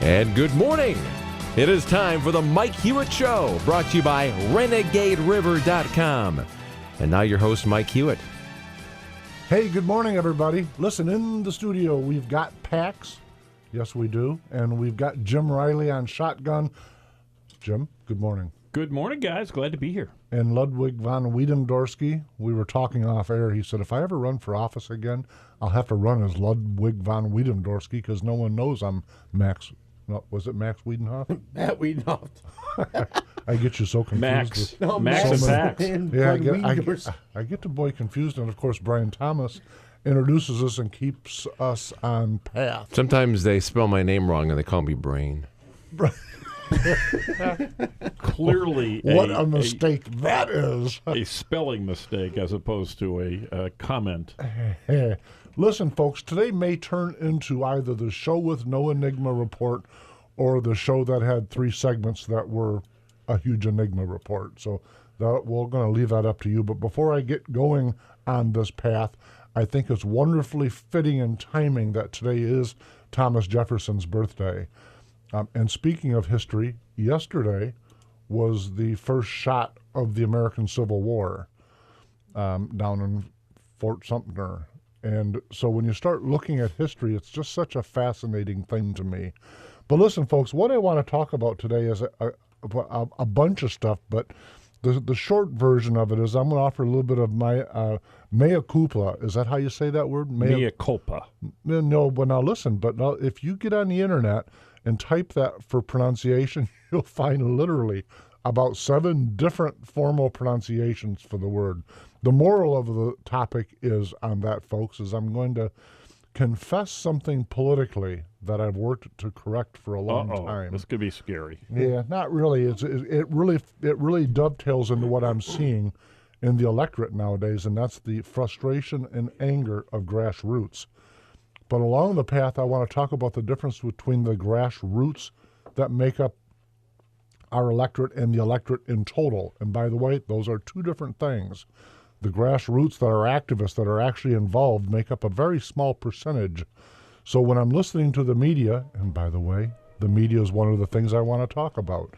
And good morning. It is time for the Mike Hewitt Show, brought to you by RenegadeRiver.com. And now your host, Mike Hewitt. Hey, good morning, everybody. Listen, in the studio, we've got Pax. Yes, we do. And we've got Jim Riley on shotgun. Jim, good morning. Good morning, guys. Glad to be here. And Ludwig von Wiedendorsky. We were talking off air. He said, if I ever run for office again, I'll have to run as Ludwig von Wiedendorsky because no one knows I'm Max. No, was it Max Wiedenhoff? Matt Wiedenhoff. I get you so confused. Max. No, Max and Pax. Yeah, I get the boy confused. And, of course, Brian Thomas introduces us and keeps us on path. Sometimes they spell my name wrong and they call me Brain. Clearly what a mistake that is. A spelling mistake as opposed to a comment. Listen, folks, today may turn into either the show with no Enigma Report or the show that had 3 segments that were a huge Enigma Report. So we're going to leave that up to you. But before I get going on this path, I think it's wonderfully fitting and timing that today is Thomas Jefferson's birthday. And speaking of history, yesterday was the first shot of the American Civil War down in Fort Sumter. And so when you start looking at history, it's just such a fascinating thing to me. But listen, folks, what I want to talk about today is a bunch of stuff, but the short version of it is I'm going to offer a little bit of my mea culpa. Is that how you say that word? Mea culpa. No, but now listen, but now if you get on the internet and type that for pronunciation, you'll find literally about 7 different formal pronunciations for the word. The moral of the topic is on that, folks, is I'm going to confess something politically that I've worked to correct for a long time. This could be scary. Yeah, not really. It really dovetails into what I'm seeing in the electorate nowadays, and that's the frustration and anger of grassroots. But along the path, I want to talk about the difference between the grassroots that make up our electorate and the electorate in total. And by the way, those are 2 different things. The grassroots that are activists that are actually involved make up a very small percentage. So when I'm listening to the media, and by the way, the media is one of the things I want to talk about.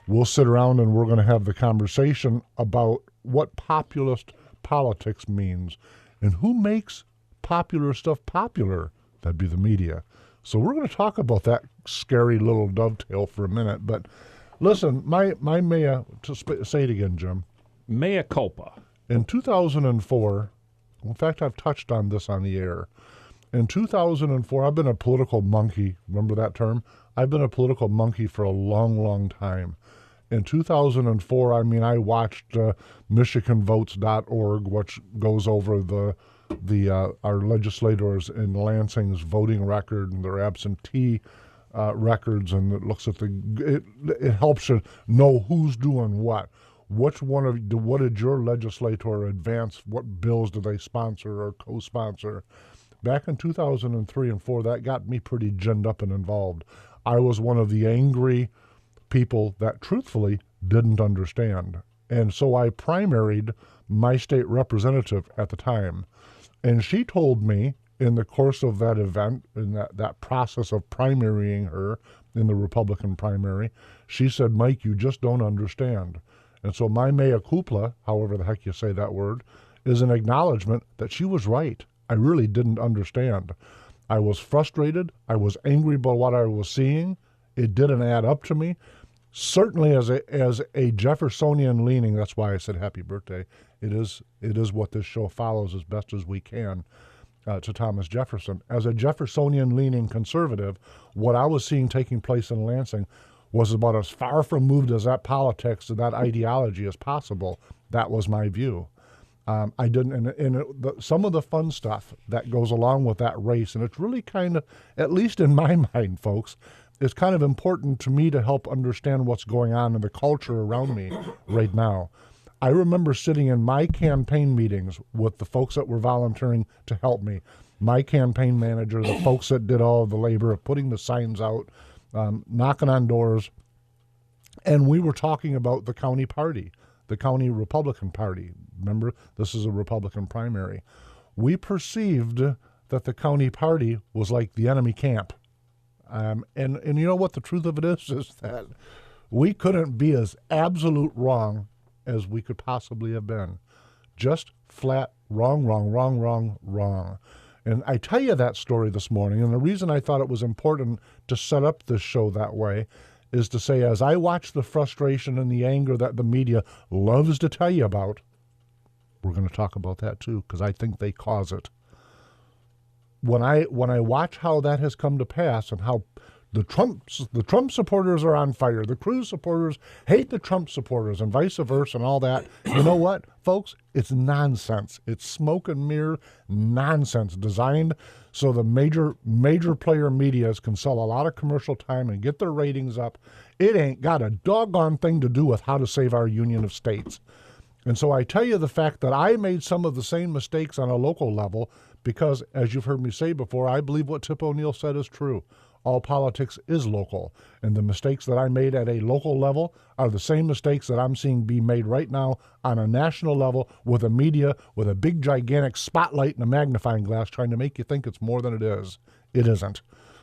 We'll sit around and we're going to have the conversation about what populist politics means and who makes popular stuff popular. That'd be the media. So we're going to talk about that scary little dovetail for a minute. But listen, my mea, say it again, Jim. Mea culpa. In 2004, in fact, I've touched on this on the air. In 2004, I've been a political monkey. Remember that term? I've been a political monkey for a long, long time. In 2004, I watched MichiganVotes.org, which goes over our legislators in Lansing's voting record and their absentee records, and it looks at it helps you know who's doing what. What did your legislator advance? What bills do they sponsor or co-sponsor? Back in 2003 and 4, that got me pretty ginned up and involved. I was one of the angry people that truthfully didn't understand. And so I primaried my state representative at the time. And she told me in the course of that event, in that process of primarying her in the Republican primary, she said, Mike, you just don't understand. And so my mea culpa, however the heck you say that word, is an acknowledgement that she was right. I really didn't understand. I was frustrated. I was angry by what I was seeing. It didn't add up to me. Certainly as a Jeffersonian leaning, that's why I said happy birthday, it is what this show follows as best as we can to Thomas Jefferson. As a Jeffersonian leaning conservative, what I was seeing taking place in Lansing was about as far from moved as that politics and that ideology as possible. That was my view. I didn't, some of the fun stuff that goes along with that race, and it's really kind of, at least in my mind, folks, it's kind of important to me to help understand what's going on in the culture around me right now. I remember sitting in my campaign meetings with the folks that were volunteering to help me, my campaign manager, the folks that did all of the labor of putting the signs out, knocking on doors, and we were talking about the county party, the county Republican Party. Remember, this is a Republican primary. We perceived that the county party was like the enemy camp. And you know what the truth of it is that we couldn't be as absolute wrong as we could possibly have been. Just flat wrong, wrong, wrong, wrong, wrong. And I tell you that story this morning, and the reason I thought it was important to set up this show that way is to say, as I watch the frustration and the anger that the media loves to tell you about, we're going to talk about that too, because I think they cause it. When I watch how that has come to pass and how the Trump supporters are on fire, the Cruz supporters hate the Trump supporters, and vice versa, and all that. You know what, folks? It's nonsense. It's smoke and mirror nonsense designed so the major player medias can sell a lot of commercial time and get their ratings up. It ain't got a doggone thing to do with how to save our Union of States. And so I tell you the fact that I made some of the same mistakes on a local level because, as you've heard me say before, I believe what Tip O'Neill said is true. All politics is local, and the mistakes that I made at a local level are the same mistakes that I'm seeing be made right now on a national level with a media with a big, gigantic spotlight and a magnifying glass trying to make you think it's more than it is. It isn't.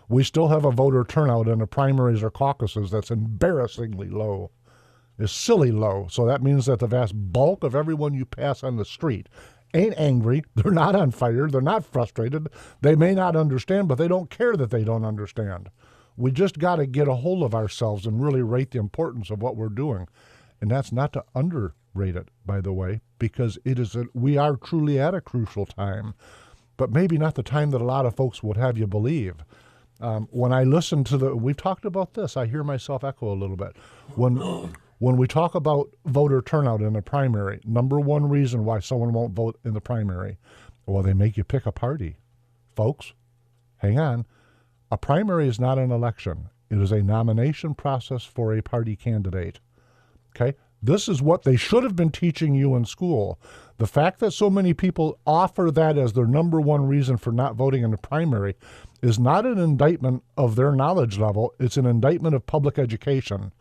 We still have a voter turnout in the primaries or caucuses that's embarrassingly low. It's silly low, so that means that the vast bulk of everyone you pass on the street ain't angry, they're not on fire, they're not frustrated, they may not understand, but they don't care that they don't understand. We just got to get a hold of ourselves and really rate the importance of what we're doing. And that's not to underrate it, by the way, because we are truly at a crucial time, but maybe not the time that a lot of folks would have you believe. When I listen to we've talked about this, I hear myself echo a little bit. When we talk about voter turnout in a primary, number one reason why someone won't vote in the primary, well, they make you pick a party. Folks, hang on. A primary is not an election. It is a nomination process for a party candidate. Okay? This is what they should have been teaching you in school. The fact that so many people offer that as their number one reason for not voting in the primary is not an indictment of their knowledge level. It's an indictment of public education.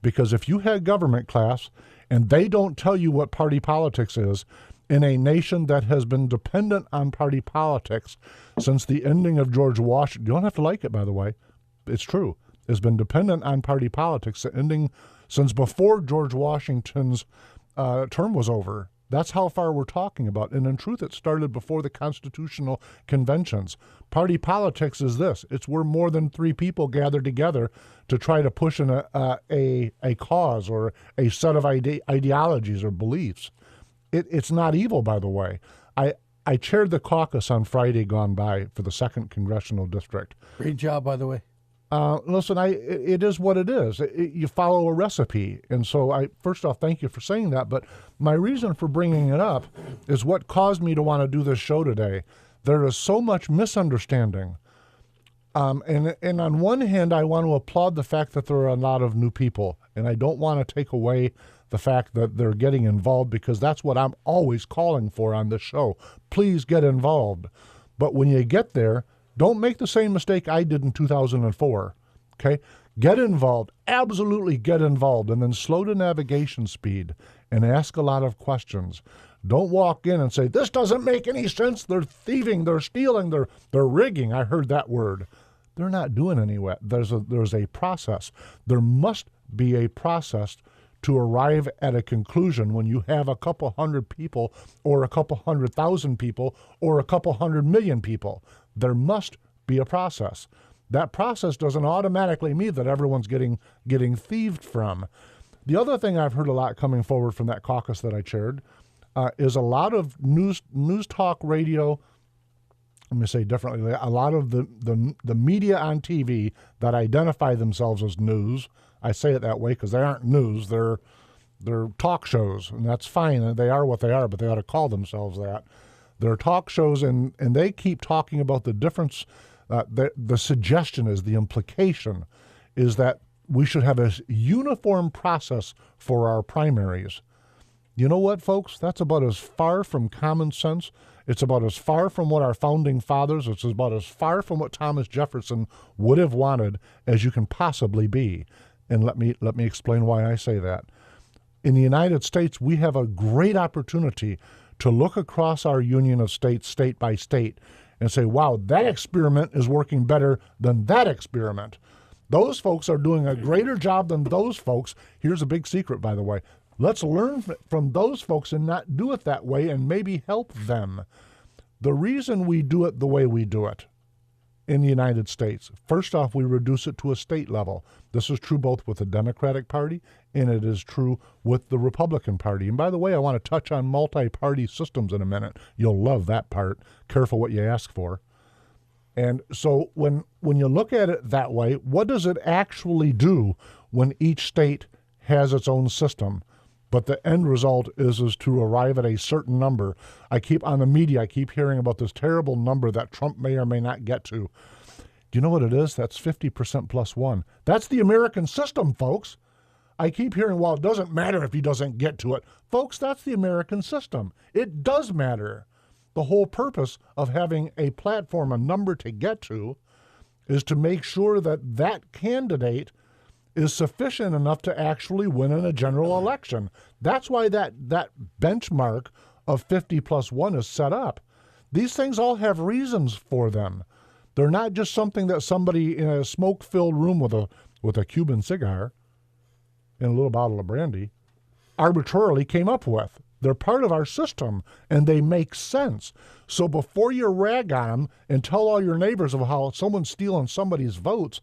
Because if you had government class and they don't tell you what party politics is in a nation that has been dependent on party politics since the ending of George Washington, you don't have to like it, by the way, it's true, it's been dependent on party politics ending since before George Washington's term was over. That's how far we're talking about. And in truth, it started before the constitutional conventions. Party politics is this. It's where more than three people gather together to try to push in a cause or a set of ideologies or beliefs. It's not evil, by the way. I chaired the caucus on Friday gone by for the 2nd Congressional District. Great job, by the way. Listen, it is what it is. You follow a recipe. And so first off, thank you for saying that. But my reason for bringing it up is what caused me to want to do this show today. There is so much misunderstanding. And on one hand, I want to applaud the fact that there are a lot of new people. And I don't want to take away the fact that they're getting involved because that's what I'm always calling for on this show. Please get involved. But when you get there, don't make the same mistake I did in 2004, okay? Get involved, absolutely get involved, and then slow to navigation speed and ask a lot of questions. Don't walk in and say, this doesn't make any sense, they're thieving, they're stealing, they're rigging. I heard that word. They're not doing any of that. There's a process. There must be a process to arrive at a conclusion when you have a couple hundred people or a couple 100,000 people or a couple 100 million people. There must be a process. That process doesn't automatically mean that everyone's getting thieved from. The other thing I've heard a lot coming forward from that caucus that I chaired is a lot of news talk radio. Let me say differently. A lot of the media on TV that identify themselves as news. I say it that way because they aren't news. They're talk shows, and that's fine. They are what they are, but they ought to call themselves that. They're talk shows, and they keep talking about the difference. The suggestion is, the implication is that we should have a uniform process for our primaries. You know what, folks? That's about as far from common sense. It's about as far from what our founding fathers, it's about as far from what Thomas Jefferson would have wanted as you can possibly be. And let me explain why I say that. In the United States, we have a great opportunity to look across our union of states, state by state, and say, wow, that experiment is working better than that experiment. Those folks are doing a greater job than those folks. Here's a big secret, by the way. Let's learn from those folks and not do it that way and maybe help them. The reason we do it the way we do it in the United States, first off, we reduce it to a state level. This is true both with the Democratic Party and it is true with the Republican Party. And by the way, I want to touch on multi-party systems in a minute. You'll love that part. Careful what you ask for. And so when you look at it that way, what does it actually do when each state has its own system? But the end result is to arrive at a certain number. I keep hearing about this terrible number that Trump may or may not get to. Do you know what it is? That's 50% plus one. That's the American system, folks. I keep hearing, well, it doesn't matter if he doesn't get to it. Folks, that's the American system. It does matter. The whole purpose of having a platform, a number to get to, is to make sure that that candidate is sufficient enough to actually win in a general election. That's why that benchmark of 50 plus 1 is set up. These things all have reasons for them. They're not just something that somebody in a smoke-filled room with a Cuban cigar and a little bottle of brandy arbitrarily came up with. They're part of our system, and they make sense. So before you rag on them and tell all your neighbors of how someone's stealing somebody's votes,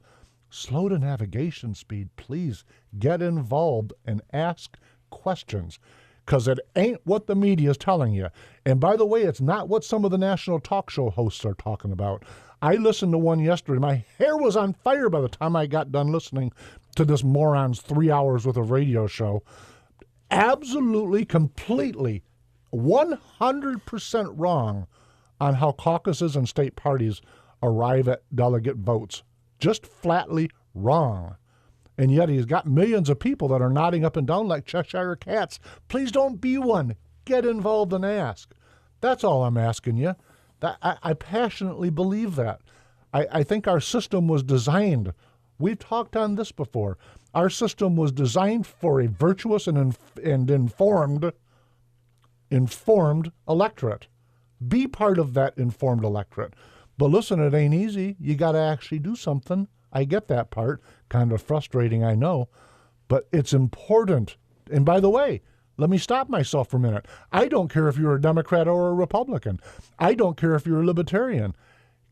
slow to navigation speed, please. Get involved and ask questions, because it ain't what the media is telling you. And by the way, it's not what some of the national talk show hosts are talking about. I listened to one yesterday. My hair was on fire by the time I got done listening to this moron's 3 hours worth of radio show. Absolutely, completely, 100% wrong on how caucuses and state parties arrive at delegate votes. Just flatly wrong. And yet he's got millions of people that are nodding up and down like Cheshire cats. Please don't be one. Get involved and ask. That's all I'm asking you. I passionately believe that. I think our system was designed. We've talked on this before. Our system was designed for a virtuous and informed electorate. Be part of that informed electorate. But listen, it ain't easy. You got to actually do something. I get that part. Kind of frustrating, I know. But it's important. And by the way, let me stop myself for a minute. I don't care if you're a Democrat or a Republican. I don't care if you're a Libertarian.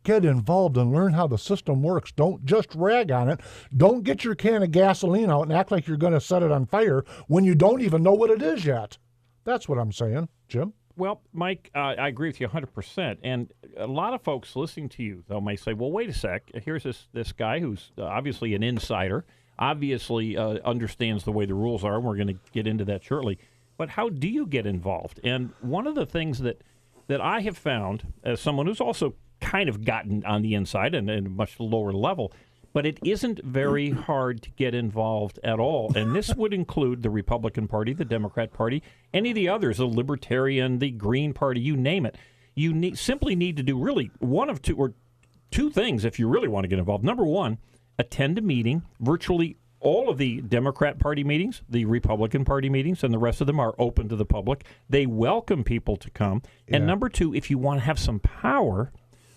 Get involved and learn how the system works. Don't just rag on it. Don't get your can of gasoline out and act like you're going to set it on fire when you don't even know what it is yet. That's what I'm saying. Jim? Well, Mike, I agree with you 100%. And a lot of folks listening to you, though, may say, well, wait a sec. Here's this guy who's obviously an insider, obviously understands the way the rules are, and we're going to get into that shortly. But how do you get involved? And one of the things that I have found, as someone who's also kind of gotten on the inside and at a much lower level, but it isn't very hard to get involved at all. And this would include the Republican Party, the Democrat Party, any of the others, the Libertarian, the Green Party, you name it. You simply need to do really one of two things if you really want to get involved. Number one, attend a meeting. Virtually all of the Democrat Party meetings, the Republican Party meetings, and the rest of them are open to the public. They welcome people to come. Yeah. And number two, if you want to have some power,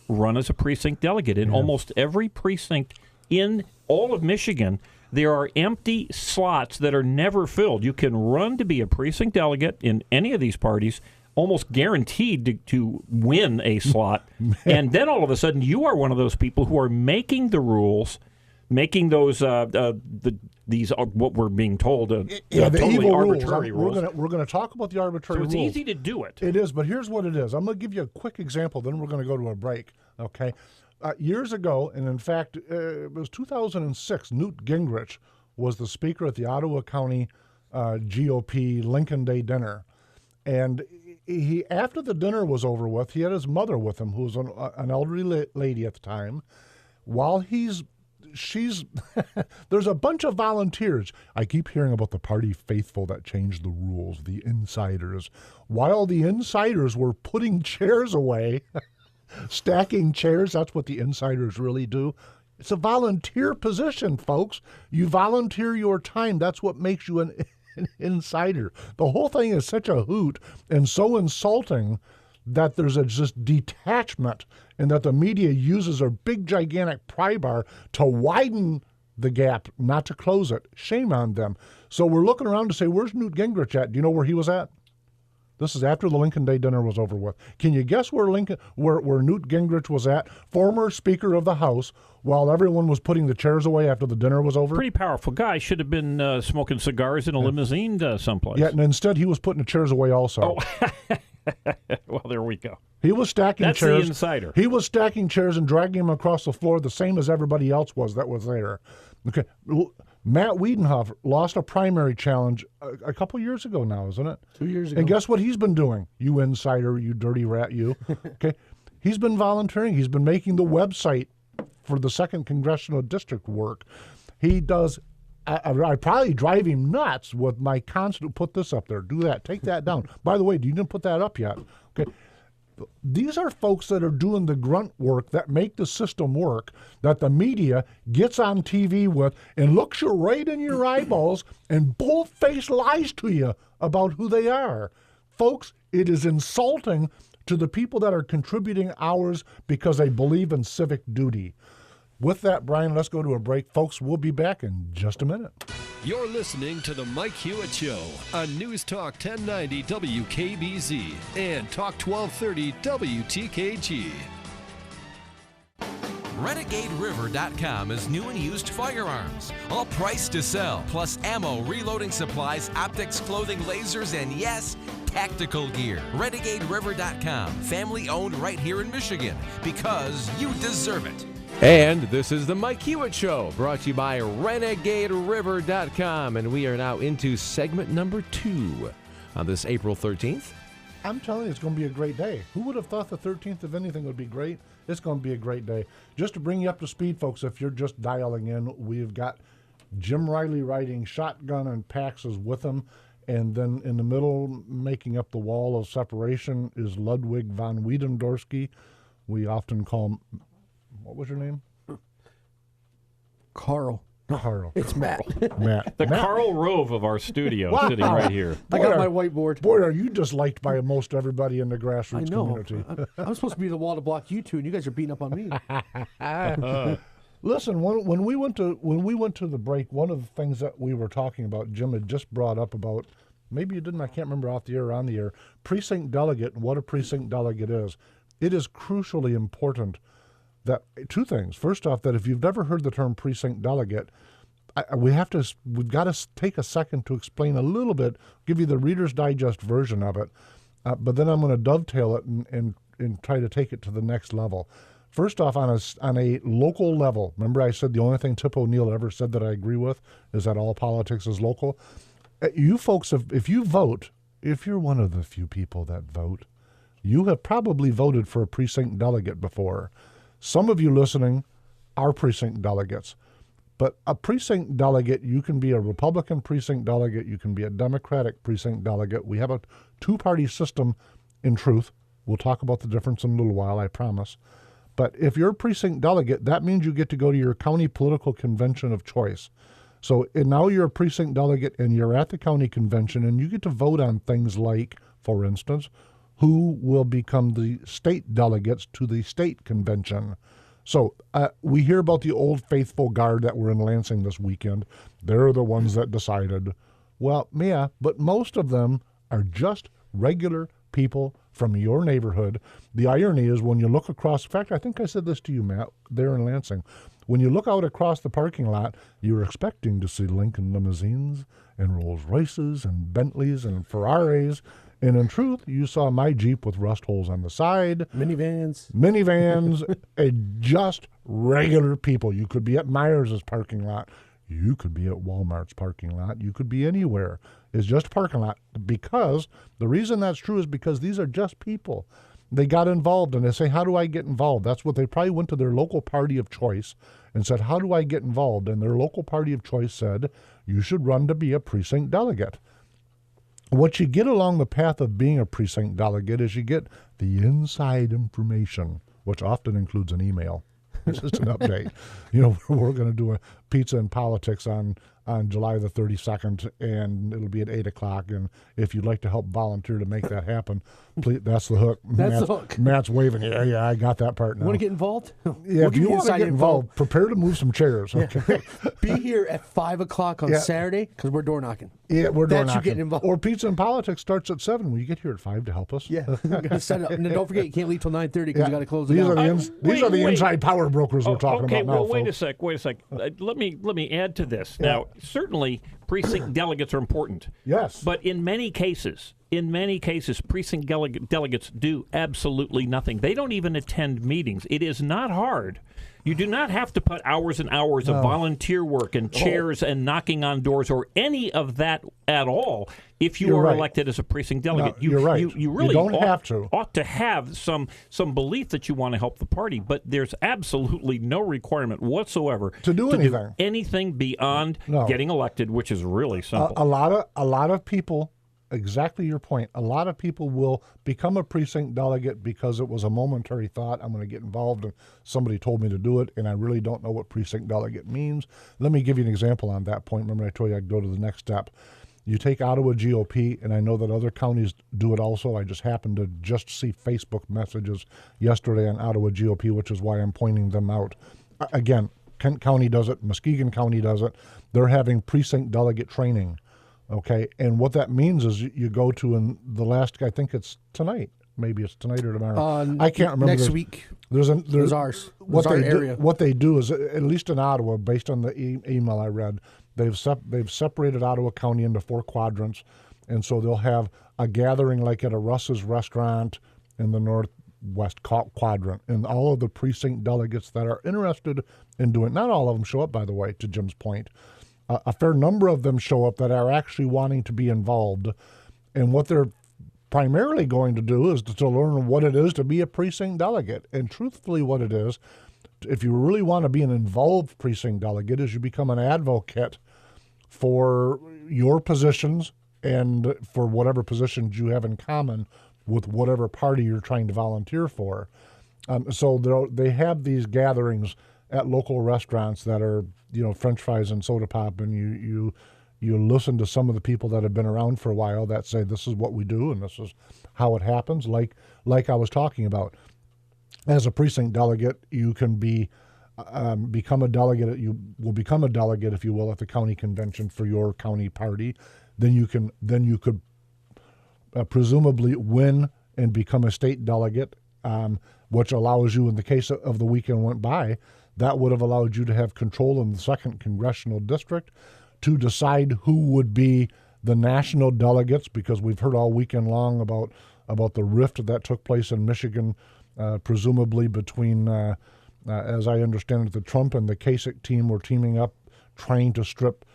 run as a precinct delegate. In almost every precinct in all of Michigan, there are empty slots that are never filled. You can run to be a precinct delegate in any of these parties, almost guaranteed to win a slot. And then all of a sudden, you are one of those people who are making the rules, making those these what we're being told the totally evil arbitrary rules. We're going to talk about the arbitrary rules. So it's easy to do it. It is, but here's what it is. I'm going to give you a quick example, then we're going to go to a break. Okay, years ago, and in fact, it was 2006. Newt Gingrich was the speaker at the Ottawa County GOP Lincoln Day dinner, and he after the dinner was over with, he had his mother with him, who was an elderly lady at the time. While there's a bunch of volunteers. I keep hearing about the party faithful that changed the rules, the insiders. While the insiders were putting chairs away, stacking chairs, that's what the insiders really do. It's a volunteer position, folks. You volunteer your time. That's what makes you an insider. The whole thing is such a hoot and so insulting that there's just detachment and that the media uses their big, gigantic pry bar to widen the gap, not to close it. Shame on them. So we're looking around to say, where's Newt Gingrich at? Do you know where he was at? This is after the Lincoln Day dinner was over with. Can you guess where Newt Gingrich was at? Former Speaker of the House, while everyone was putting the chairs away after the dinner was over. Pretty powerful guy. Should have been smoking cigars in a limousine someplace. Yeah, and instead he was putting the chairs away also. Oh. Well, there we go. He was stacking That's chairs. the insider. He was stacking chairs and dragging them across the floor the same as everybody else was that was there. Okay, Matt Wiedenhoff lost a primary challenge a couple years ago now, isn't it? 2 years ago. And guess what he's been doing? You insider, you dirty rat, you. Okay, he's been volunteering. He's been making the website for the 2nd Congressional District work. He does. I probably drive him nuts with my constant, put this up there, do that, take that down. By the way, you didn't put that up yet. Okay. These are folks that are doing the grunt work that make the system work, that the media gets on TV with and looks you right in your eyeballs and bold-faced lies to you about who they are. Folks, it is insulting to the people that are contributing hours because they believe in civic duty. With that, Brian, let's go to a break. Folks, we'll be back in just a minute. You're listening to The Mike Hewitt Show on News Talk 1090 WKBZ and Talk 1230 WTKG. RenegadeRiver.com is new and used firearms, all priced to sell, plus ammo, reloading supplies, optics, clothing, lasers, and yes, tactical gear. RenegadeRiver.com, family owned right here in Michigan, because you deserve it. And this is the Mike Hewitt Show, brought to you by RenegadeRiver.com. And we are now into segment number 2 on this April 13th. I'm telling you, it's going to be a great day. Who would have thought the 13th of anything would be great? It's going to be a great day. Just to bring you up to speed, folks, if you're just dialing in, we've got Jim Riley riding shotgun and Paxes with him. And then in the middle, making up the wall of separation, is Ludwig von Wiedendorsky. We often call him, what was your name? Carl. Carl. It's Matt. Matt. The Matt. Carl Rove of our studio, Wow. sitting right here. I got my whiteboard. Boy, are you just liked by most everybody in the I grassroots know. community. I'm supposed to be the wall to block you two, and you guys are beating up on me. Listen, when we went to the break, one of the things that we were talking about, Jim had just brought up about, maybe you didn't, I can't remember off the air or on the air, precinct delegate and what a precinct delegate is. It is crucially important that two things. First off, that if you've never heard the term precinct delegate, we've got to take a second to explain a little bit, give you the Reader's Digest version of it, but then I'm going to dovetail it and try to take it to the next level. First off, on a local level, remember I said the only thing Tip O'Neill ever said that I agree with is that all politics is local. You folks, if you vote, if you're one of the few people that vote, you have probably voted for a precinct delegate before. Some of you listening are precinct delegates. But a precinct delegate, you can be a Republican precinct delegate, you can be a Democratic precinct delegate. We have a two-party system in truth. We'll talk about the difference in a little while, I promise. But if you're a precinct delegate, that means you get to go to your county political convention of choice. So now you're a precinct delegate and you're at the county convention and you get to vote on things like, for instance, who will become the state delegates to the state convention. So we hear about the old faithful guard that were in Lansing this weekend. They're the ones that decided. Well, yeah, but most of them are just regular people from your neighborhood. The irony is when you look across, in fact, I think I said this to you, Matt, there in Lansing. When you look out across the parking lot, you're expecting to see Lincoln limousines and Rolls Royces and Bentleys and Ferraris. And in truth, you saw my Jeep with rust holes on the side. Minivans, and just regular people. You could be at Myers' parking lot. You could be at Walmart's parking lot. You could be anywhere. It's just a parking lot. Because the reason that's true is because these are just people. They got involved and they say, how do I get involved? That's what they probably went to their local party of choice and said, how do I get involved? And their local party of choice said, you should run to be a precinct delegate. What you get along the path of being a precinct delegate is you get the inside information, which often includes an email. It's just an update. You know, we're going to do a pizza and politics on on July the 32nd, and it'll be at 8 o'clock. And if you'd like to help volunteer to make that happen, please, that's the hook. That's the hook. Matt's waving. Yeah, I got that part now. Want to get involved? Yeah, if you want to get involved, prepare to move some chairs. Okay. Be here at 5 o'clock on Saturday because we're door knocking. Yeah, we're door That's you knocking. getting involved. Or Pizza and Politics starts at 7. Will you get here at 5 to help us? Yeah, we're gonna set it up. And then don't forget, you can't leave till 9:30 because Yeah. you got to close it These down. are these are the wait. inside power brokers we're talking okay, about now, well, wait a folks. sec. Let me add to this. Now, certainly, precinct delegates are important. Yes. But in many cases, precinct delegates do absolutely nothing. They don't even attend meetings. It is not hard. You do not have to put hours and hours of volunteer work and chairs and knocking on doors or any of that at all if you You're are right. elected as a precinct delegate. You're right. You really You don't ought, ought to have some belief that you want to help the party, but there's absolutely no requirement whatsoever To do anything. beyond getting elected, which is really simple. A lot of people, exactly your point, a lot of people will become a precinct delegate because it was a momentary thought. I'm going to get involved and somebody told me to do it, and I really don't know what precinct delegate means. Let me give you an example on that point. Remember I told you I'd go to the next step. You take Ottawa GOP, and I know that other counties do it also. I just happened to just see Facebook messages yesterday on Ottawa GOP, which is why I'm pointing them out. Again, Kent County does it. Muskegon County does it. They're having precinct delegate training. Okay, and what that means is you go to, and the last, I think it's tonight. Maybe it's tonight or tomorrow. I can't remember. Next week. There's ours. What There's they our area. what they do is, at least in Ottawa, based on the email I read, they've separated Ottawa County into 4 quadrants, and so they'll have a gathering like at a Russ's restaurant in the northwest quadrant, and all of the precinct delegates that are interested in doing. Not all of them show up, by the way. To Jim's point. A fair number of them show up that are actually wanting to be involved. And what they're primarily going to do is to learn what it is to be a precinct delegate. And truthfully, what it is, if you really want to be an involved precinct delegate, is you become an advocate for your positions and for whatever positions you have in common with whatever party you're trying to volunteer for. So they have these gatherings at local restaurants that are, French fries and soda pop, and you listen to some of the people that have been around for a while that say this is what we do and this is how it happens. Like I was talking about, as a precinct delegate, you can become a delegate. You will become a delegate, if you will, at the county convention for your county party. Then you could presumably win and become a state delegate, which allows you, in the case of the weekend went by, that would have allowed you to have control in the 2nd Congressional District to decide who would be the national delegates, because we've heard all weekend long about the rift that took place in Michigan, presumably between, as I understand it, the Trump and the Kasich team were teaming up, trying to strip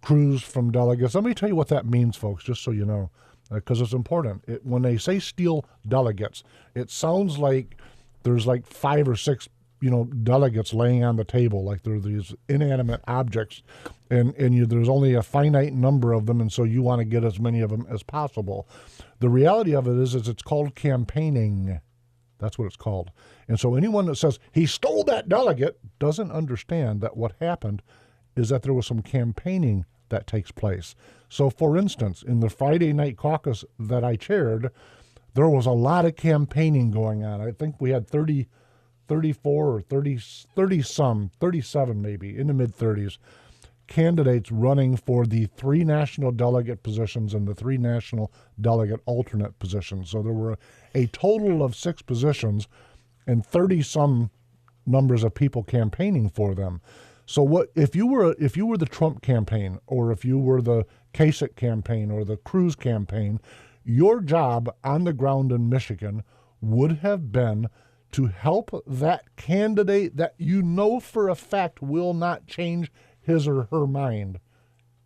Cruz from delegates. Let me tell you what that means, folks, just so you know, because it's important. When they say steal delegates, it sounds like there's like 5 or 6 delegates laying on the table, like they're these inanimate objects, and there's only a finite number of them, and so you want to get as many of them as possible. The reality of it is it's called campaigning. That's what it's called. And so anyone that says he stole that delegate doesn't understand that what happened is that there was some campaigning that takes place. So, for instance, in the Friday night caucus that I chaired, there was a lot of campaigning going on. I think we had 34 or 37 maybe, in the mid-30s, candidates running for the 3 national delegate positions and the 3 national delegate alternate positions. So there were a total of 6 positions and 30-some numbers of people campaigning for them. So what if you were the Trump campaign, or if you were the Kasich campaign or the Cruz campaign, your job on the ground in Michigan would have been to help that candidate that for a fact will not change his or her mind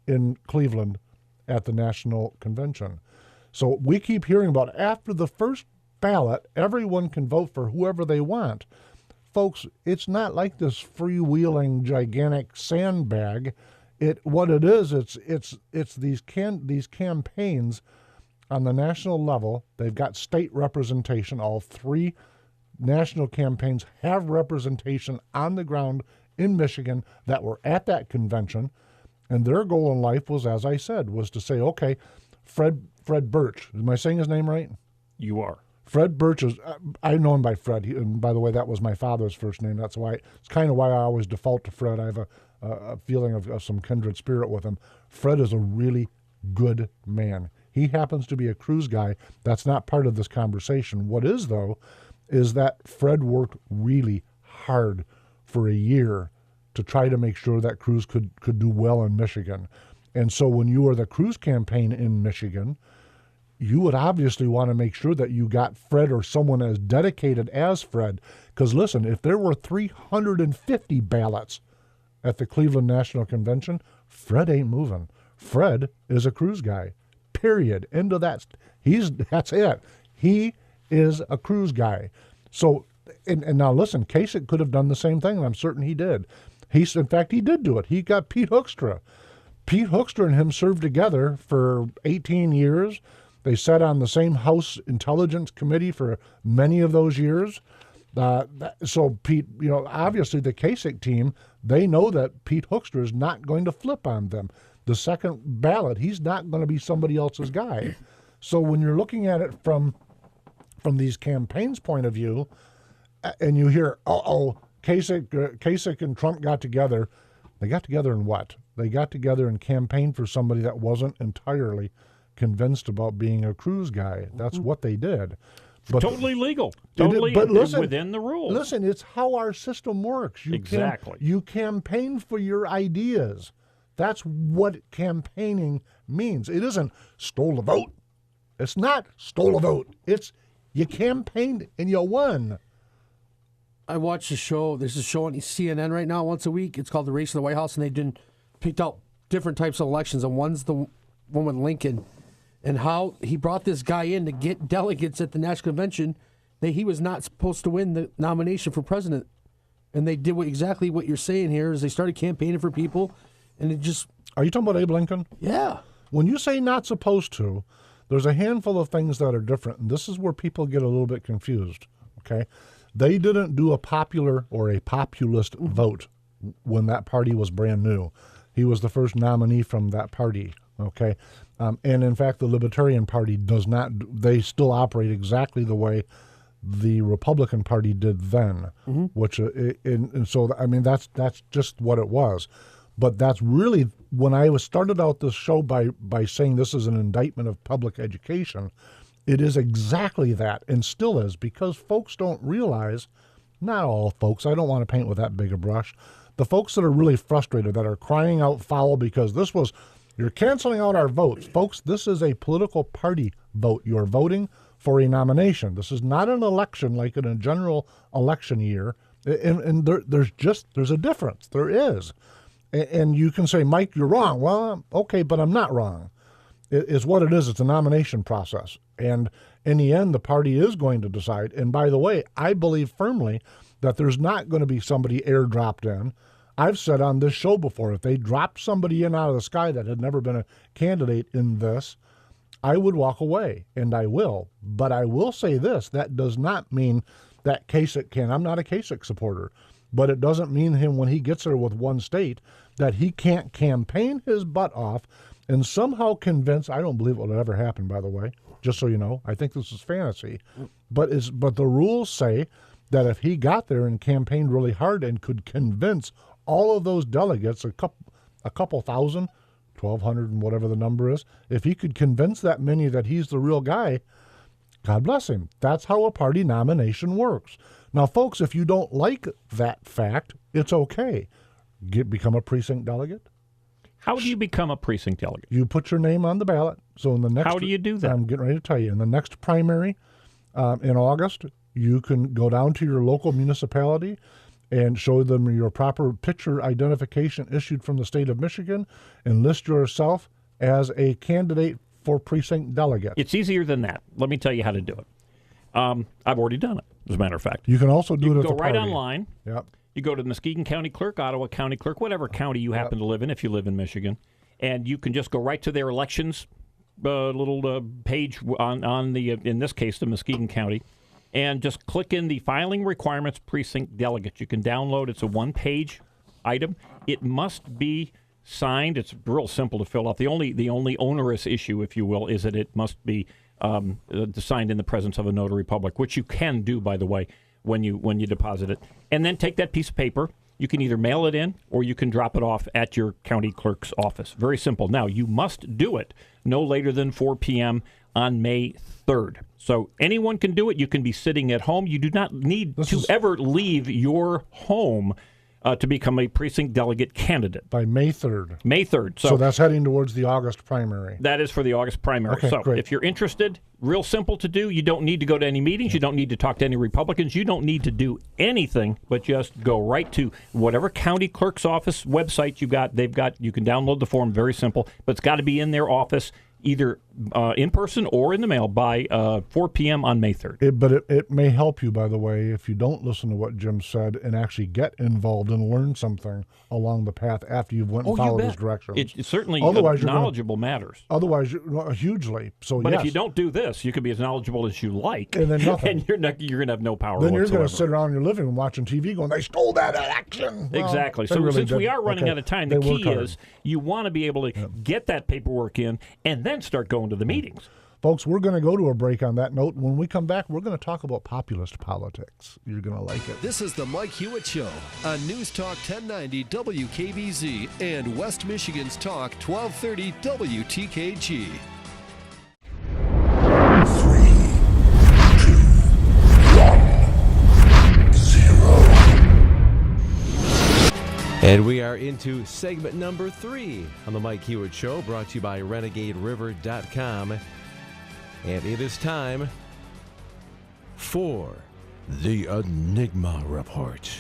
in Cleveland at the national convention. So we keep hearing about after the first ballot, everyone can vote for whoever they want. Folks, it's not like this freewheeling gigantic sandbag. What it is, it's these campaigns on the national level. They've got state representation. All 3 national campaigns have representation on the ground in Michigan that were at that convention. And their goal in life was, as I said, was to say, okay, Fred Birch. Am I saying his name right? You are. Fred Birch is, I know him by Fred. And by the way, that was my father's first name. That's why, it's kind of why I always default to Fred. I have a feeling of some kindred spirit with him. Fred is a really good man. He happens to be a cruise guy. That's not part of this conversation. What is, though, is that Fred worked really hard for a year to try to make sure that cruise could do well in Michigan. And so when you were the cruise campaign in Michigan, you would obviously want to make sure that you got Fred or someone as dedicated as Fred. Because listen, if there were 350 ballots at the Cleveland National Convention, Fred ain't moving. Fred is a cruise guy, period. End of that. That's it. He is a cruise guy. So, and now listen, Kasich could have done the same thing, and I'm certain he did. In fact, he did do it. He got Pete Hoekstra. Pete Hoekstra and him served together for 18 years. They sat on the same House Intelligence Committee for many of those years. So Pete, obviously the Kasich team, they know that Pete Hoekstra is not going to flip on them. The second ballot, he's not going to be somebody else's guy. So when you're looking at it from these campaigns' point of view, and you hear, Kasich and Trump got together. They got together in what? They got together and campaigned for somebody that wasn't entirely convinced about being a cruise guy. That's what they did. But totally legal. Totally within the rules. Listen, it's how our system works. Exactly. You campaign for your ideas. That's what campaigning means. It isn't stole a vote. It's not stole a vote. It's you campaigned and you won. I watch the show. There's a show on CNN right now once a week. It's called The Race to the White House, and they picked out different types of elections, and one's the one with Lincoln, and how he brought this guy in to get delegates at the National Convention that he was not supposed to win the nomination for president. And they did exactly what you're saying here, is they started campaigning for people, and it just... Are you talking about Abe Lincoln? Yeah. When you say not supposed to, there's a handful of things that are different, and this is where people get a little bit confused, okay? They didn't do a popular or a populist vote when that party was brand new. He was the first nominee from that party, okay? And in fact, the Libertarian Party does not, they still operate exactly the way the Republican Party did then, which, and so, I mean, that's just what it was. But that's really, when I started out this show by saying this is an indictment of public education, it is exactly that, and still is, because folks don't realize, not all folks, I don't want to paint with that big a brush, the folks that are really frustrated, that are crying out foul because you're canceling out our votes. Folks, this is a political party vote. You're voting for a nomination. This is not an election like in a general election year, and there's a difference. There is. And you can say, Mike, you're wrong. Well, okay, but I'm not wrong. It's what it is. It's a nomination process. And in the end, the party is going to decide. And by the way, I believe firmly that there's not going to be somebody airdropped in. I've said on this show before, if they dropped somebody in out of the sky that had never been a candidate in this, I would walk away, and I will. But I will say this, that does not mean that Kasich can. I'm not a Kasich supporter. But it doesn't mean him, when he gets there with one state, that he can't campaign his butt off and somehow convince, I don't believe it will ever happen, by the way, just so you know, I think this is fantasy, but the rules say that if he got there and campaigned really hard and could convince all of those delegates, a couple thousand, 1,200 and whatever the number is, if he could convince that many that he's the real guy, God bless him. That's how a party nomination works. Now, folks, if you don't like that fact, it's okay. Become a precinct delegate. How do you become a precinct delegate? You put your name on the ballot. So in the next, how do you do that? I'm getting ready to tell you. In the next primary in August, you can go down to your local municipality and show them your proper picture identification issued from the state of Michigan and list yourself as a candidate for precinct delegate. It's easier than that. Let me tell you how to do it. I've already done it, as a matter of fact. You can also do it at the party. You go right online. Yep. You go to the Muskegon County Clerk, Ottawa County Clerk, whatever county you happen to live in, if you live in Michigan, and you can just go right to their elections little page on the, in this case, the Muskegon County, and just click in the filing requirements precinct delegate. You can download. It's a one-page item. It must be signed. It's real simple to fill out. The only onerous issue, if you will, is that it must be signed in the presence of a notary public, which you can do, by the way, when you deposit it. And then take that piece of paper. You can either mail it in or you can drop it off at your county clerk's office. Very simple. Now, you must do it no later than 4 p.m. on May 3rd. So anyone can do it. You can be sitting at home. You do not need to ever leave your home to become a precinct delegate candidate. By May 3rd. May 3rd. So that's heading towards the August primary. That is for the August primary. Okay, so great. if you're interested, real simple to do. You don't need to go to any meetings. You don't need to talk to any Republicans. You don't need to do anything but just go right to whatever county clerk's office website you got. You can download the form. Very simple. But it's got to be in their office, either in person or in the mail by 4 p.m. on May 3rd. But it may help you, by the way, if you don't listen to what Jim said and actually get involved and learn something along the path after you've went and followed his directions. It certainly Otherwise, knowledgeable matters. Otherwise, hugely. So, but yes. if you don't do this, you can be as knowledgeable as you like, and then nothing. And you're going to have no power then whatsoever. You're going to sit around in your living room watching TV going, they stole that election. Well, exactly. So really since we did. are running out of time, the key is you want to be able to get that paperwork in and then start going to the meetings. Folks, we're going to go to a break on that note. When we come back, we're going to talk about populist politics. You're going to like it. This is the Mike Hewitt Show on News Talk 1090 WKBZ and West Michigan's Talk 1230 WTKG. 3, 2, 1, 0. And we are into segment number 3 on the Mike Hewitt Show, brought to you by RenegadeRiver.com. And it is time for the Enigma Report.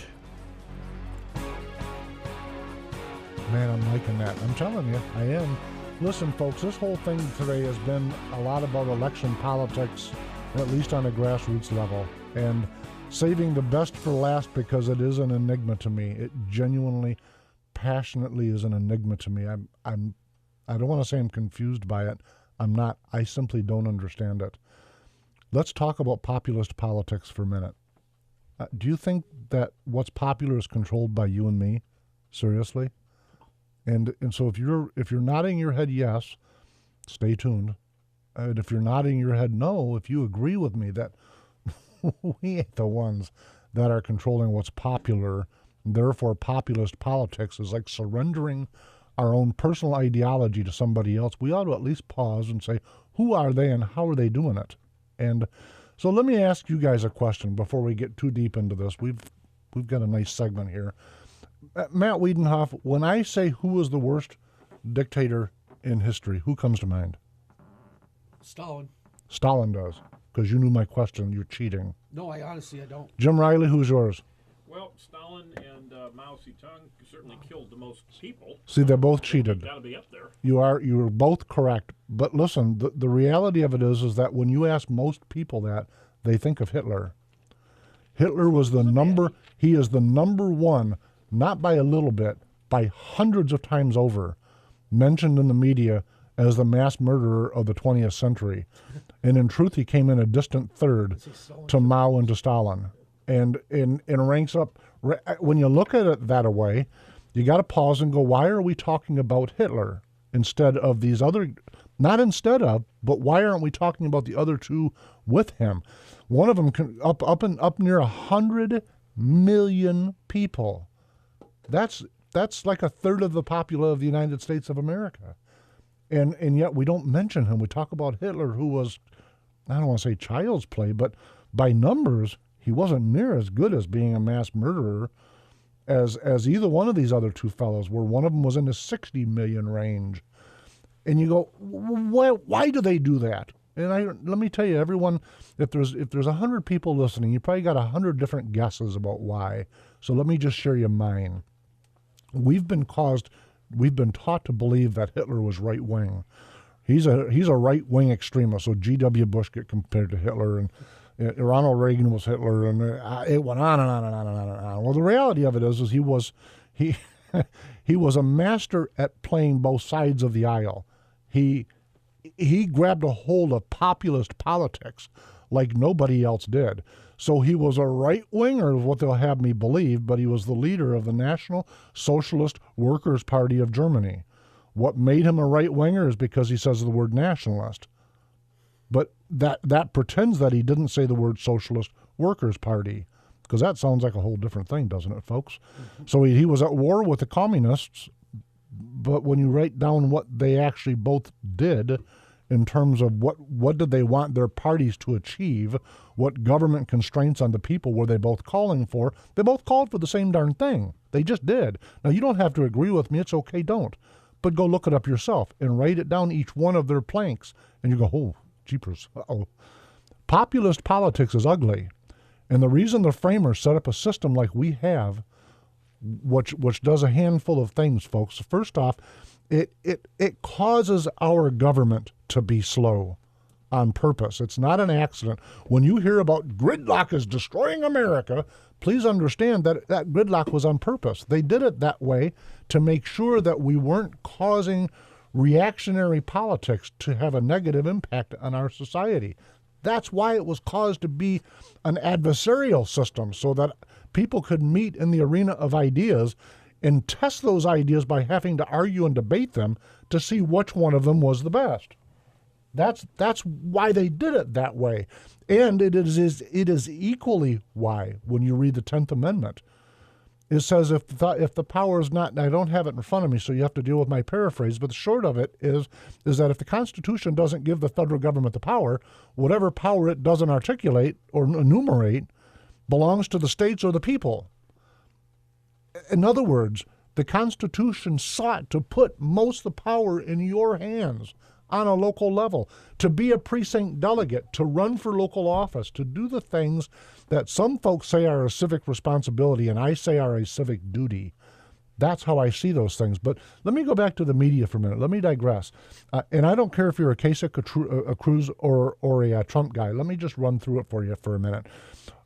Man, I'm liking that. I'm telling you, I am. Listen, folks, this whole thing today has been a lot about election politics, at least on a grassroots level, and saving the best for last because it is an enigma to me. It genuinely, passionately is an enigma to me. I don't want to say I'm confused by it. I'm not. I simply don't understand it. Let's talk about populist politics for a minute. Do you think that what's popular is controlled by you and me? Seriously? And so if you're nodding your head yes, stay tuned. And if you're nodding your head no, if you agree with me that we ain't the ones that are controlling what's popular, therefore populist politics is like surrendering our own personal ideology to somebody else, we ought to at least pause and say, who are they and how are they doing it? And so let me ask you guys a question before we get too deep into this. We've got a nice segment here. Matt Wiedenhoff, when I say who is the worst dictator in history, who comes to mind? Stalin. Stalin does, because you knew my question. You're cheating. No, I don't. Jim Riley, who's yours? Well, Stalin and Mao Zedong certainly killed the most people. See, they both cheated. Got to be up there. You are both correct. But listen, the reality of it is that when you ask most people that, they think of Hitler. Hitler was the number. He is the number one, not by a little bit, by hundreds of times over, mentioned in the media as the mass murderer of the 20th century. And in truth, he came in a distant third to Mao and to Stalin. And ranks up. When you look at it that way, you got to pause and go, why are we talking about Hitler instead of these other, not instead of, but why aren't we talking about the other two with him? One of them up near 100 million people. That's like a third of the populace of the United States of America. And yet we don't mention him. We talk about Hitler, who was, I don't want to say child's play, but by numbers, he wasn't near as good as being a mass murderer as either one of these other two fellows were. One of them was in the 60 million range. And you go, why do they do that? And let me tell you, everyone, if there's 100 people listening, you probably got 100 different guesses about why. So let me just share you mine. We've been taught to believe that Hitler was right wing. He's a right wing extremist. So G.W. Bush get compared to Hitler, and Ronald Reagan was Hitler, and it went on and on and on and on and on. Well, the reality of it is he was a master at playing both sides of the aisle. He grabbed a hold of populist politics like nobody else did. So he was a right-winger, is what they'll have me believe, but he was the leader of the National Socialist Workers' Party of Germany. What made him a right-winger is because he says the word nationalist. But that pretends that he didn't say the word Socialist Workers' Party, because that sounds like a whole different thing, doesn't it, folks? Mm-hmm. So he was at war with the communists, but when you write down what they actually both did in terms of what did they want their parties to achieve, what government constraints on the people were they both calling for, they both called for the same darn thing. They just did. Now, you don't have to agree with me. It's okay, don't. But go look it up yourself and write it down, each one of their planks, and you go, oh, jeepers, uh-oh. Populist politics is ugly. And the reason the framers set up a system like we have, which does a handful of things, folks. First off, it causes our government to be slow on purpose. It's not an accident. When you hear about gridlock is destroying America, please understand that gridlock was on purpose. They did it that way to make sure that we weren't causing reactionary politics to have a negative impact on our society. That's why it was caused to be an adversarial system, so that people could meet in the arena of ideas and test those ideas by having to argue and debate them to see which one of them was the best. That's why they did it that way. And it is equally why, when you read the 10th Amendment, it says if the power is not, and I don't have it in front of me, so you have to deal with my paraphrase, but the short of it is that if the Constitution doesn't give the federal government the power, whatever power it doesn't articulate or enumerate belongs to the states or the people. In other words, the Constitution sought to put most of the power in your hands on a local level, to be a precinct delegate, to run for local office, to do the things that some folks say are a civic responsibility and I say are a civic duty. That's how I see those things. But let me go back to the media for a minute. Let me digress. And I don't care if you're a Kasich, a Cruz, or a Trump guy. Let me just run through it for you for a minute.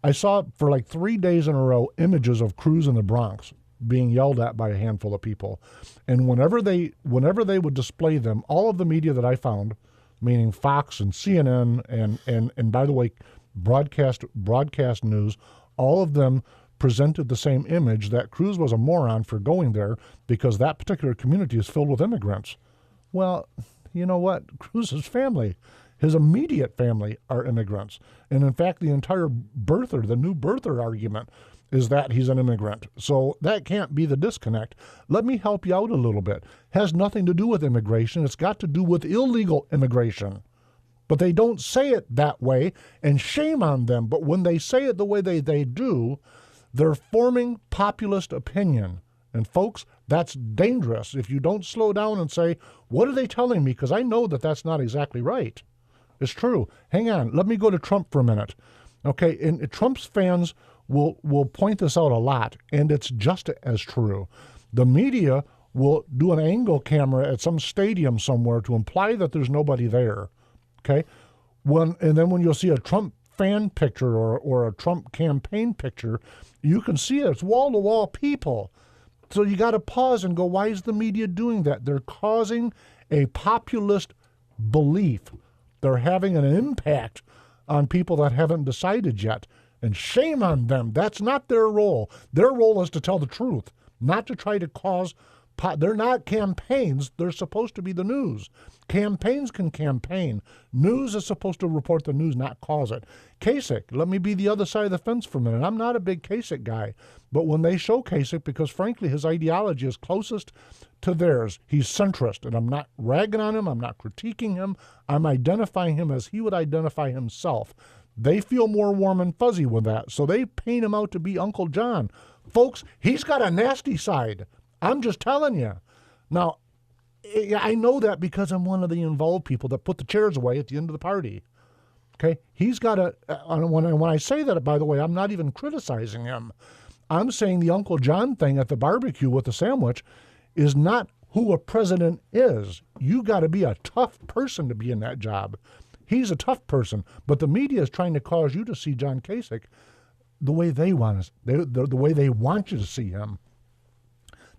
I saw for like 3 days in a row images of Cruz in the Bronx being yelled at by a handful of people. And whenever they would display them, all of the media that I found, meaning Fox and CNN and by the way, broadcast news, all of them presented the same image, that Cruz was a moron for going there because that particular community is filled with immigrants. Well, you know what? Cruz's family, his immediate family, are immigrants. And in fact, the entire the new birther argument is that he's an immigrant. So that can't be the disconnect. Let me help you out a little bit. Has nothing to do with immigration. It's got to do with illegal immigration. But they don't say it that way, and shame on them. But when they say it the way they do, they're forming populist opinion. And folks, that's dangerous if you don't slow down and say, what are they telling me? Because I know that that's not exactly right. It's true. Hang on. Let me go to Trump for a minute. Okay, and Trump's fans will point this out a lot, and it's just as true. The media will do an angle camera at some stadium somewhere to imply that there's nobody there. Okay, and then when you'll see a Trump fan picture or a Trump campaign picture, you can see it's wall-to-wall people. So you got to pause and go, why is the media doing that? They're causing a populist belief. They're having an impact on people that haven't decided yet. And shame on them. That's not their role. Their role is to tell the truth, not to try to cause. They're not campaigns. They're supposed to be the news. Campaigns can campaign. News is supposed to report the news, not cause it. Kasich, let me be the other side of the fence for a minute. I'm not a big Kasich guy, but when they show Kasich, because frankly his ideology is closest to theirs, he's centrist, and I'm not ragging on him. I'm not critiquing him. I'm identifying him as he would identify himself. They feel more warm and fuzzy with that, so they paint him out to be Uncle John. Folks, he's got a nasty side. I'm just telling you. Now, I know that because I'm one of the involved people that put the chairs away at the end of the party. Okay? He's got a, when I say that, by the way, I'm not even criticizing him. I'm saying the Uncle John thing at the barbecue with the sandwich is not who a president is. You got to be a tough person to be in that job. He's a tough person, but the media is trying to cause you to see John Kasich the way they want us, the way they want you to see him.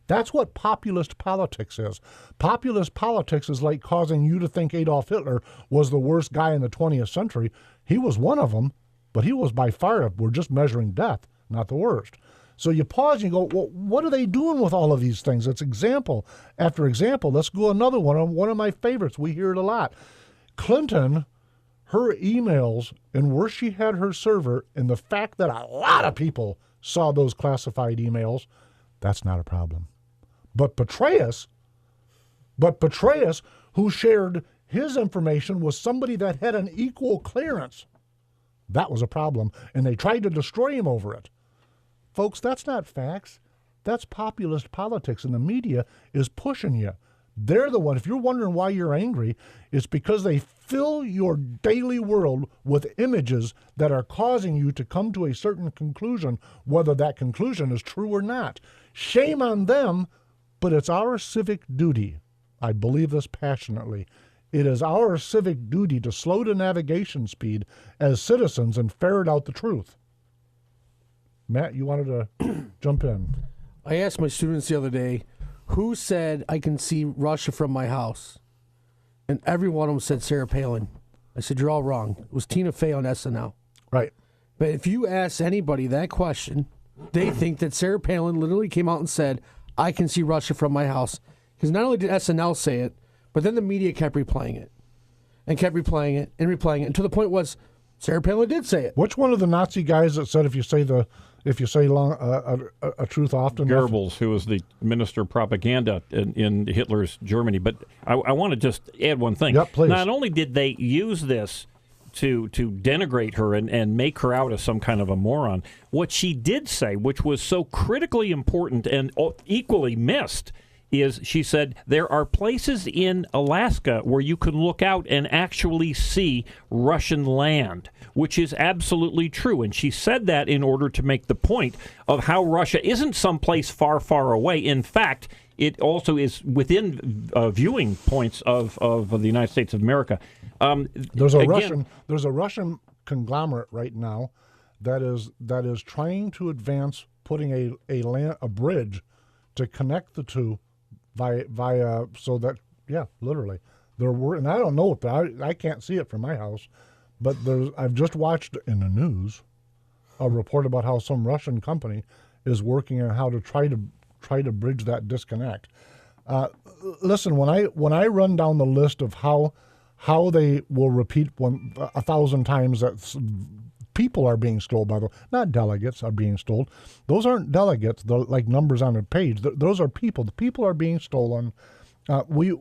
That's what populist politics is. Populist politics is like causing you to think Adolf Hitler was the worst guy in the 20th century. He was one of them, but he was by far, we're just measuring death, not the worst. So you pause and you go, well, what are they doing with all of these things? It's example after example. Let's go another one. One of my favorites. We hear it a lot. Clinton, her emails and where she had her server, and the fact that a lot of people saw those classified emails, that's not a problem. But Petraeus, who shared his information with somebody that had an equal clearance, that was a problem, and they tried to destroy him over it. Folks, that's not facts. That's populist politics, and the media is pushing you. They're the one. If you're wondering why you're angry, it's because they fill your daily world with images that are causing you to come to a certain conclusion, whether that conclusion is true or not. Shame on them, but it's our civic duty. I believe this passionately. It is our civic duty to slow to navigation speed as citizens and ferret out the truth. Matt, you wanted to jump in. I asked my students the other day, who said I can see Russia from my house? And every one of them said Sarah Palin. I said, you're all wrong. It was Tina Fey on SNL. Right. But if you ask anybody that question, they think that Sarah Palin literally came out and said, I can see Russia from my house. Because not only did SNL say it, but then the media kept replaying it. And kept replaying it and replaying it. And to the point was, Sarah Palin did say it. Which one of the Nazi guys that said if you say a truth often? Goebbels, who was the minister of propaganda in Hitler's Germany. But I want to just add one thing. Yep, please. Not only did they use this to denigrate her and make her out as some kind of a moron, what she did say, which was so critically important and equally missed, is she said there are places in Alaska where you can look out and actually see Russian land, which is absolutely true. And she said that in order to make the point of how Russia isn't someplace far, far away. In fact, it also is within viewing points of the United States of America. There's a Russian conglomerate right now that is trying to advance putting a bridge to connect the two via so that literally and I don't know it, I can't see it from my house, but I've just watched in the news a report about how some Russian company is working on how to try to bridge that disconnect. Listen, when I run down the list of how they will repeat 1,000 times that people are being stolen, by the way, not delegates are being stolen. Those aren't delegates, they're like numbers on a page. Those are people. The people are being stolen. We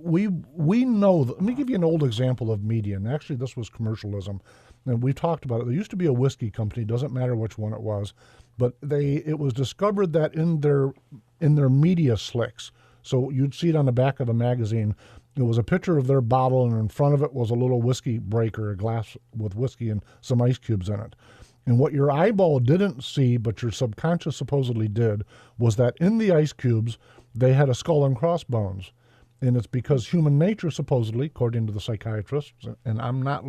know. Let me give you an old example of media, and actually this was commercialism, and we talked about it. There used to be a whiskey company. Doesn't matter which one it was, but it was discovered that in their media slicks. So you'd see it on the back of a magazine. It was a picture of their bottle, and in front of it was a little whiskey breaker, a glass with whiskey and some ice cubes in it. And what your eyeball didn't see, but your subconscious supposedly did, was that in the ice cubes, they had a skull and crossbones. And it's because human nature, supposedly, according to the psychiatrists, and I'm not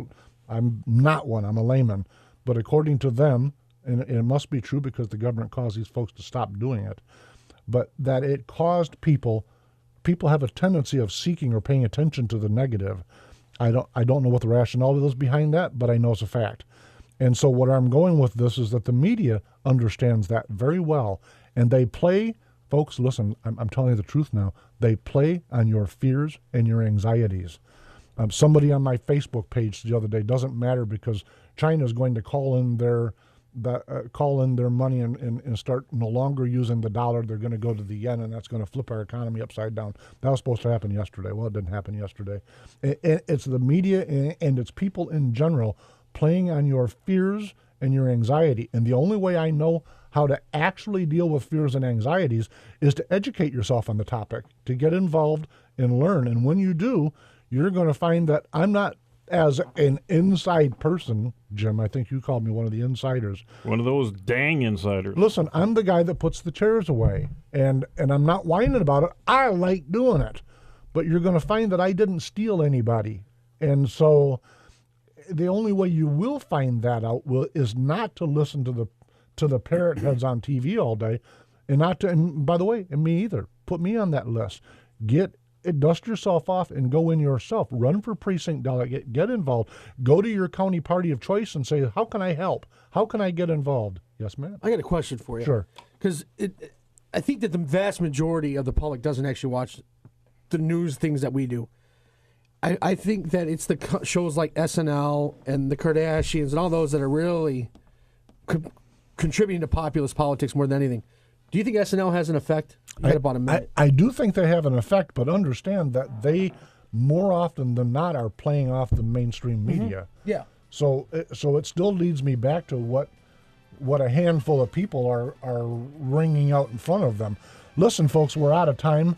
one, I'm a layman, but according to them, and it must be true because the government caused these folks to stop doing it, but that it caused people have a tendency of seeking or paying attention to the negative. I don't know what the rationale is behind that, but I know it's a fact. And so what I'm going with this is that the media understands that very well, and they play, folks, listen, I'm telling you the truth now, they play on your fears and your anxieties. Somebody on my Facebook page the other day, doesn't matter because China is going to call in their money and start no longer using the dollar. They're going to go to the yen, and that's going to flip our economy upside down. That was supposed to happen yesterday. Well, it didn't happen yesterday. It's the media and it's people in general playing on your fears and your anxiety. And the only way I know how to actually deal with fears and anxieties is to educate yourself on the topic, to get involved and learn. And when you do, you're going to find that I'm not, as an inside person, Jim, I think you called me one of the insiders. One of those dang insiders. Listen, I'm the guy that puts the chairs away, and I'm not whining about it. I like doing it. But you're going to find that I didn't steal anybody. And so the only way you will find that out is not to listen to the parrot heads on TV all day, and not to, and by the way, and me either. Put me on that list. Get dust yourself off and go in yourself. Run for precinct delegate. Get involved. Go to your county party of choice and say, how can I help? How can I get involved? Yes, ma'am. I got a question for you. Sure. Because I think that the vast majority of the public doesn't actually watch the news things that we do. I think that it's the shows like SNL and the Kardashians and all those that are really contributing to populist politics more than anything. Do you think SNL has an effect? You got about a minute. I do think they have an effect, but understand that they, more often than not, are playing off the mainstream media. Yeah. So it still leads me back to what a handful of people are ringing out in front of them. Listen, folks, we're out of time,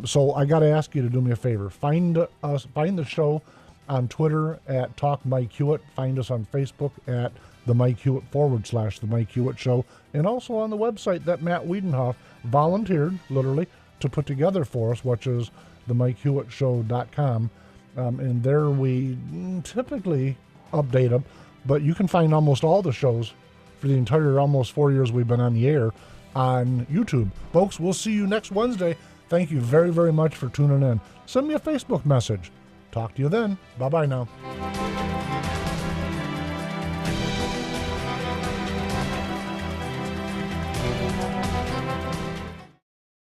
so I got to ask you to do me a favor. Find the show on Twitter at Talk Mike Hewitt. Find us on Facebook at the Mike Hewitt / the Mike Hewitt Show, and also on the website that Matt Wiedenhoff volunteered, literally, to put together for us, which is themikehewittShow.com. And there we typically update them, but you can find almost all the shows for the entire almost 4 years we've been on the air on YouTube. Folks, we'll see you next Wednesday. Thank you very, very much for tuning in. Send me a Facebook message. Talk to you then. Bye-bye now.